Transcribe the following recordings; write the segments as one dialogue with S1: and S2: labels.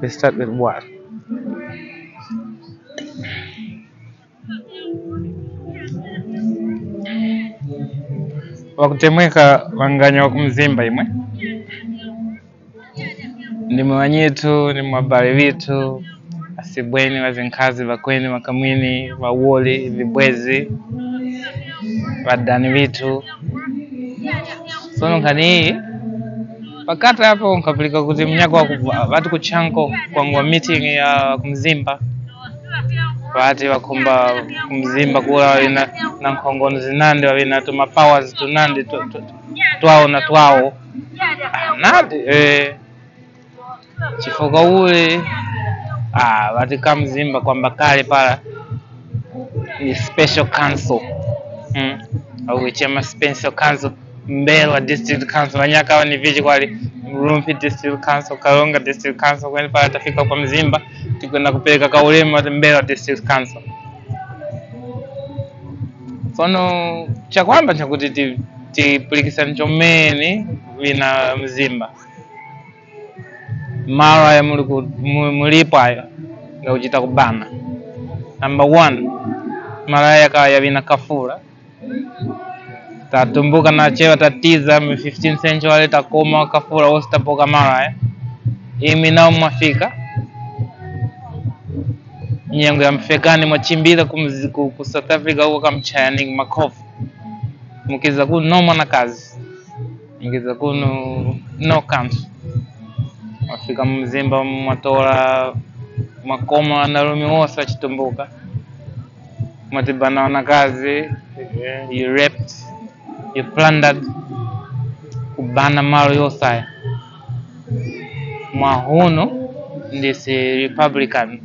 S1: We start with what? Wakutemweka wanganya wakumzimba imwe. Ni mwanyitu, ni mwabari vitu, asibweni, wazinkazi, wakweni, wakamwini, wawoli, vibwezi, wadani vitu. Sono kani pakata hapo nkapilika kuti mnyako watu kuchanko kwa meeting ya kumzimba. Wati wakumba kumzimba kuwa na nkongono zinande wawina tuma powers tunande tuwao na tuwao. Nati chifoka ule wati kamzimba kwa mbakali pala ni special council. Au chema special council Mbelwa district council wanyaka wani viji kwa Rumpi district council, Kalonga district council kwani pala tafika kwa Mzimba tukwenda kupeleka kaulema Mbelwa district council. Sono cha kwamba chakuti tipulikisa nchomeni vina Mzimba mara ya mulipo ayo nga ujita kubana. Number 1 mara ya kaya vina kafura tatumbuka na chewa tatiza 15th century takoma kafura ositapoka mara imi nao mwafika nyengo ya mfekani mwachimbila ku South Africa huko kamchayaning makofu mukiza kuno no mwana kazi mukiza kuno no country mwafika Mzimba mwatola makoma na rumi wose wachitumbuka mwatibana wana kazi you raped, you plundered, kubana maro yosaya. Mwahuno ndisi Republican.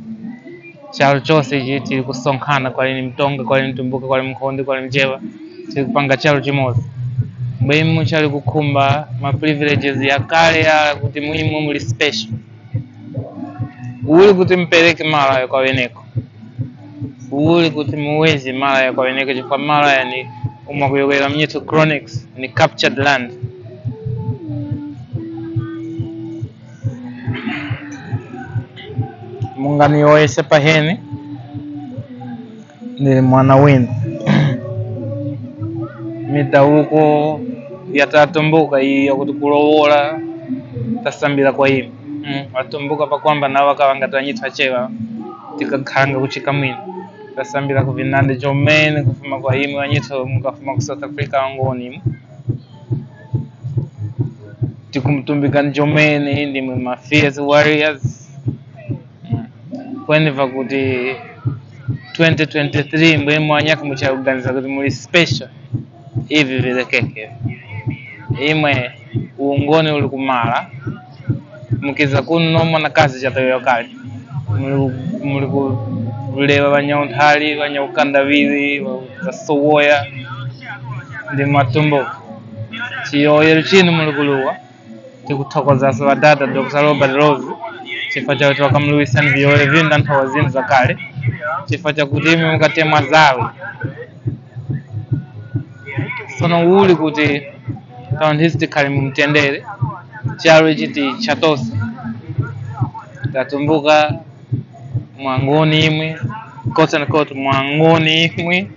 S1: Chalo chose jiti kusonkana kwa ni mtonga, kwa ni mtumbuka, kwa ni mkondi, kwa ni mjewa. Chili kupanga chalo chimozi. Muhimu chali kukumba ma privileges ya kale ya kuti muhimu muli special. Uli kuti mpeleke mara ya kwa weneko. Uli kuti muwezi mara ya kwa weneko. Chifwa mara ya ni umakuyogela mnyeto chronics ni captured land. Mungani yoese paheni ni mwana winu. Mita huko yatatumbuka ya kutukulowola tasambila kwa hii. Watumbuka pa kwamba na waka wangatanyitwa chewa tikakanga kuchika mwini. Tasambila kuvinande jomene kufuma kwa hii wanyito mkafuma ku South Africa wangoni. Tikumtumbika njomene ndi ma fierce warriors. Kwani vakuti 2023 mbwe mwanyaka mucha organiza kuti muli special hivi vile keke. Imwe uongoni uli kumala mukiza kuno mwana kazi chatayo kali. Muli kulewa wanyaunthali, wanyaukandavili, wasowoya ndi matumbo. Chiyoye chini muli kuluwa tikuthokoza sawa dada Dr. Robert Rose chifa cha watu wakamluisani viyoye vinda nthawa zinu za kale chifa cha kuti imi mukatemwa zawe. Sono uli kuti town history kali mumtendere chalo chiti chatosa tatumbuka mwangoni imwe kota na kota mwangoni imwe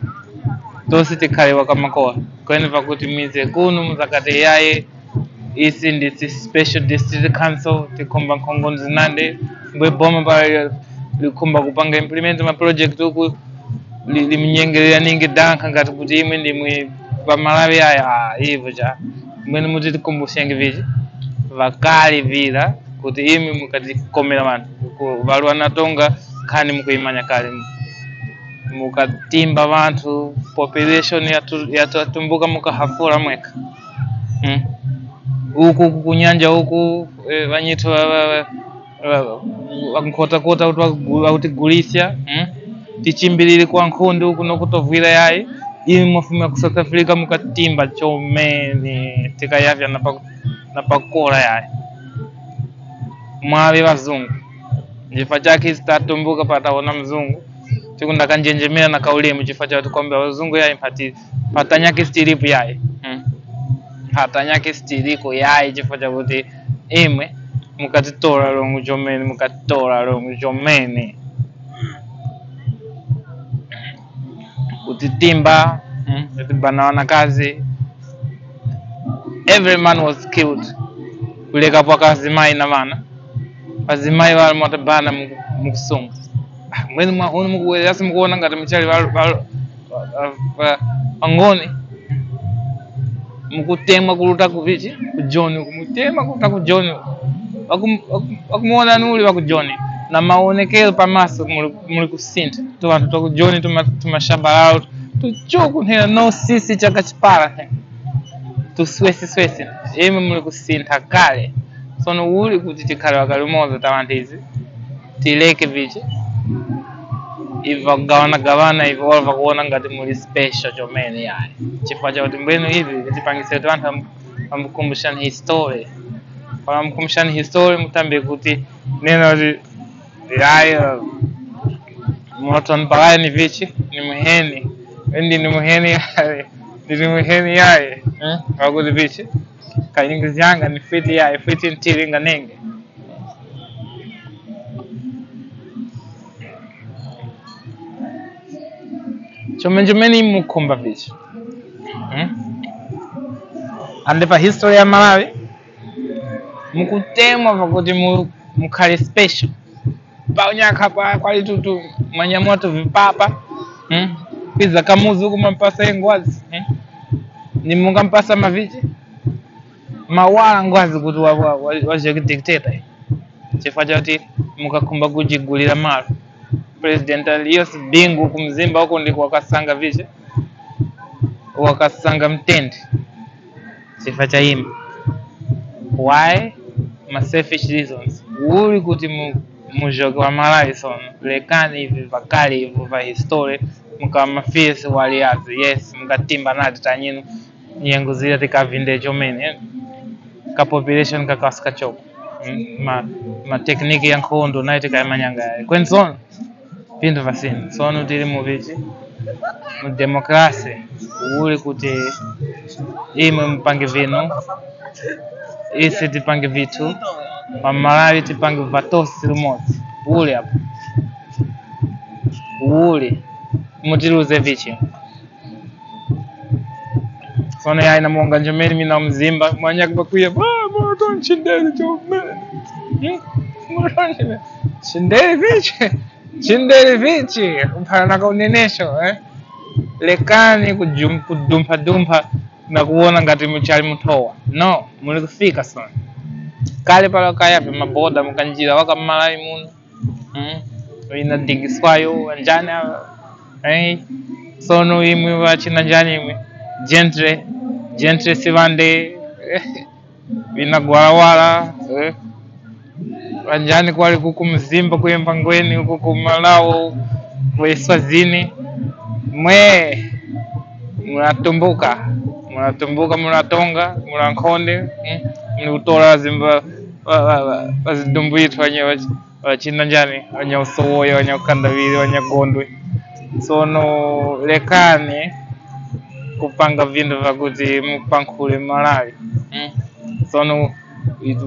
S1: tosi tikali wakamakoa kwani vakuti mize kunu mzakate yaye isi ndisi special district council tikumba nkongoni zinande mbwe boma pala likumba kupanga implement ma project huku limnyengelea ningi danka ngati kuti imwe ndimwe pamalawi aya hivyo cha mwene muti tikumbushenge viji vakali vila kuti imi mukatikomera vantu valu wanatonga khani mukuimanya kale mukatimba vantu population yatumbuka mukahafura mweka huku kunyanja huku vanyito wankota-kota wakutigulisia tichimbilili kwa nkhundi huku nokutovwila yayi imi mwafumia ku South Africa mukatimba chomene tikayavya napakola yayi mwawe wazungu njifa chake sitatumbuka pataona mzungu tikunda kanjenjemera na kaulimu chifa cha tukombe wazungu yayi patanyake stilipu yayi patanyake stiliko yayi chifa cha kuti imwe mukatitora longu jomeni mukatitora longu jomeni kutitimba kutibana kazi. Every man was killed kuleka kwa kazimai na vana azimai wale motabana mukusunga mwezi Mwahuno mukuweza mukuona ngati mchali angoni mukutemwa kuluta kuvichi kujoni kumutema kuluta kujoni wakumuona nuli wakujoni na maonekelo pamaso muli kusinta tu vantu twakujoni tumashambalao tuchoku nhera no sisi chakachipala tuswesi ime muli kusinta kale sono uli kuti tikhale wakalimoza tawantizi tileke vichi iva gawana iva wala kuona ngati muli special chomene yayi chifukwa chakuti mbwenu hivi tipangise kuti anthu amukumbushani history pala mukumbushani history mutambe kuti nena kuti yayi moton pagaya ni vichi ni muheni ndi ni muheni yayi ndi muheni yayi wakuti vichi kanyingizi yanga ni fiti yayi fiti ntilinga nenge chomene mukumba vichi ande pa history ya Malawi mukutemwa pakuti mukhale special paunyaka kwali tutu manyamoto vipapa kwiza kamuzi huku mampasa engwazi ni mungampasa mavichi mawala ngwazi kuti waje dictator chifukwa chakuti mukakhumba kujigulira malo president aliyos bingu ku Mzimba huko ndiko wakasanga vichi wakasanga mtende chifukwa cha imi why ma selfish reasons uli kuti mujoke wa Malawi sono lekani hivi vakali hivi va history mukama fierce waliazi yes mukatimba nati tanyinu nyengo zile tikavinde chomene ka population kakasika choko ma technique ya nkhondo nayo tikayimanyanga yayi kweni sono vintu vasina sono tili muvichi mu democracy uli kuti imwe mupange vinu isi tipange vitu Malawi tipange vatosi lumodzi uli apo uli mutiluze vichi sono yayi namonga njomeni mina Mzimba mwanyaka bakuya moto nchindele chomene chindele vichi uphala nakaunenesho lekani kudumpha na kuona ngati mchali muthowa no muli kufika sono kale pala kayapi maboda mukanjira waka Malawi muno ina digiswayo anjani sono imwe wachina njani imwe gentre sivande ina gwalawala anjani kwali kuku Mzimba kuyemba ngweni huko kumalawo kueswazini mwe munatumbuka munatonga munankhonde mlikutola zimba wazidumbuitu wachina njani wanyausowoya wanyaukandavili wanyagondwe sono lekani kupanga vindu vakuti mupankhule Malawi sono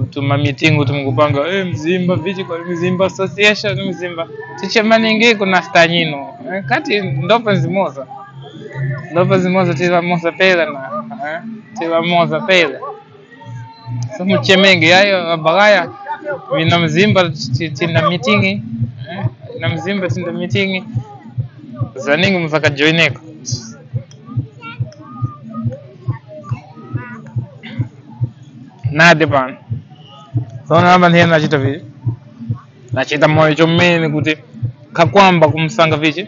S1: tuma meeting tumukupanga Mzimba vichi kwa Mzimba association Mzimba tichemaningi kuna stanyino kati ndopa zimoza tila moza pela na tila moza pela so muchemenge yayo abagaya vina Mzimba tina meeting na Mzimba tina meeting zaningi mfaka joineko nade pan sono namba ndiye nachita vichi nachita moyo chomene kuti kakwamba kumsanga vichi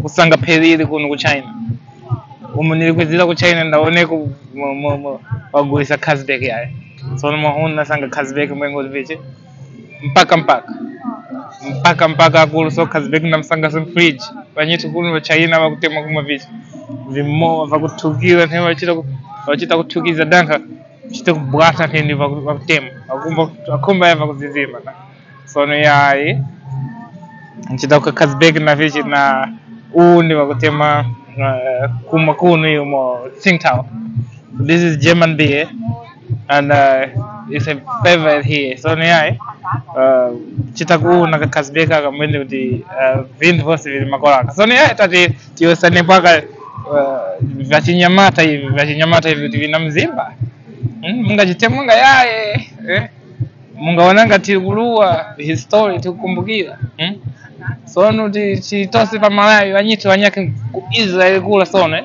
S1: kusanga pelili kuno ku China nilikwizira ku China ndaoneko wagulisa Kazbek yaye sono Mwahuno nasanga Kazbek mwengo vichi mpaka akulu so Kazbek namsanga some fridge vanyitu kuno wa China wakutema kuma vichi vimo vakutukira nhe wachita kutukiza danka chita kubwata nhendi vakutema akumba yava kuzizima sono yayi nchita kwa Kazbek na vichi na uni wakutema kumakunu yumo Tsingtao. This is German beer and is a favorite here. So yeah, chitakuona kakazibeka kamwende kuti vintu vose vili makolaka. So yeah, tati tiosane paka vyachinyamata hivi kuti vina Mzimba. Munga chitemunga yaye, munga wananga tigulua history tikukumbukira. So no chitose pa malawi wanyito wanyake ku Israel kula sone.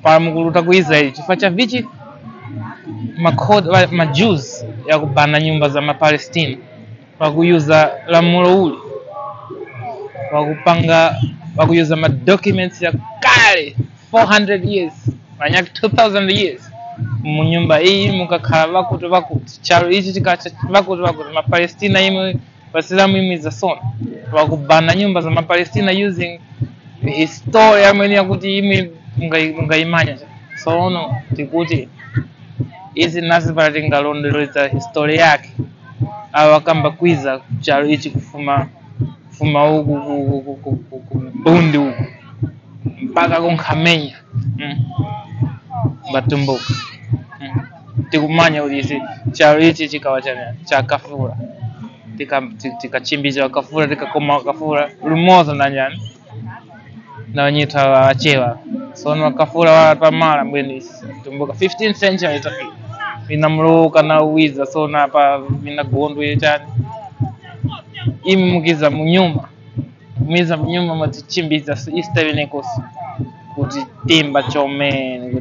S1: Pa mukuluta ku Israel chifacha vichi ma Jews ya kubana nyumba za Mapalestina wakuyuza lamulo uli wakuyuza ma documents ya kale 400 years wanyaka 2000 years mu nyumba hii mukakhala vakuti chalo ichi chikacha vakuti Mapalestina imwe Wasilamu imwe za sona wakubana nyumba za Mapalestina using history amene yakuti imwe mungaimanya so no tikuti izi nasi pala tingalondeleza history yake awakamba kwiza chalo ichi kufuma huku Bundi huku mpaka kunkhamenya batumbuka tikumanya kuti isi chalo ichi chikawa cha kafura tikachimbiza kafura tikakoma kafura lumozo ndanyani na wanyita achewa so no kafura wa pamala mbweni tumbuka 15th century itafika vinamuluka na uwiza so na pa vinagondwe chani imukiza munyuma matichimbiza istavinekosi kuti timba chomene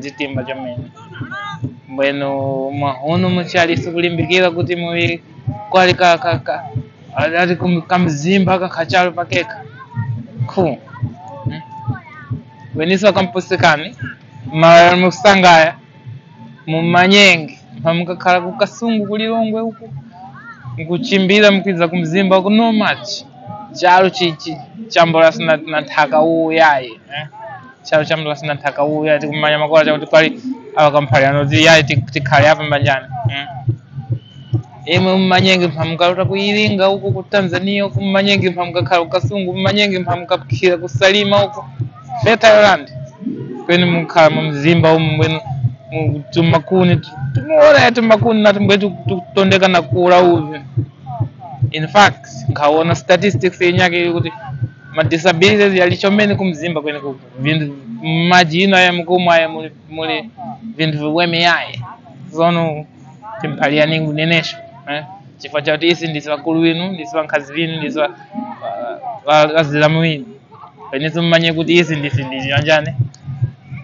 S1: mbweno Mwahuno muchali sikulimbikira kuti muwi kwali ati kamzimba kakachalo pakeka cool. Weniso kampusikani musangaya mumanyenge pamukakhala kukasungu kulilongwe huku nkuchimbira mukwiza kumzimba huku no much chalo chichi chambola sina nthaka uyaye chalo chambola sina nthaka uyaye tikumanya makola chakuti kwali awakamphalano kuti yaye tikhale apa mbanjani imwe mumanyenge mpamukaluta kuilinga huku ku Tanzania huku mumanyenge mpamukakhala kukasungu mumanyenge mpamukaphikira kusalima huku fertile land kweni mukhala mumzimba umu mbwenu tumakuni tumakuni nati mbwetu tutondeka na kula uvi. In fact nkaona statistics yenyake kuti ma disabilities yalichomene kumzimba kweni kuku vindu majino ya mkumu aya muli vindu viweme yaye zono timpalia ningu nenesho chifukwa chakuti isi ndisi vakulu winu ndisi vankhazi vinu ndisi Wasilamu winu kwenezo mmanye kuti isi ndisi anjane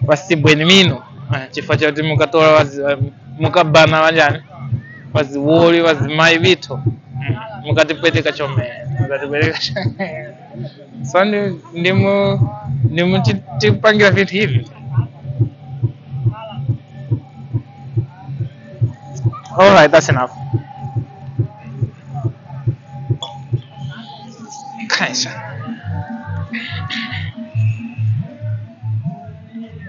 S1: wasibweni mino chifukwa chakuti mukatola mukabana wanjani waziwoli wazimayi vito mukatipweteka chomene so ndimu tipangira vitu hivi. Alright, that's enough. Kaisha.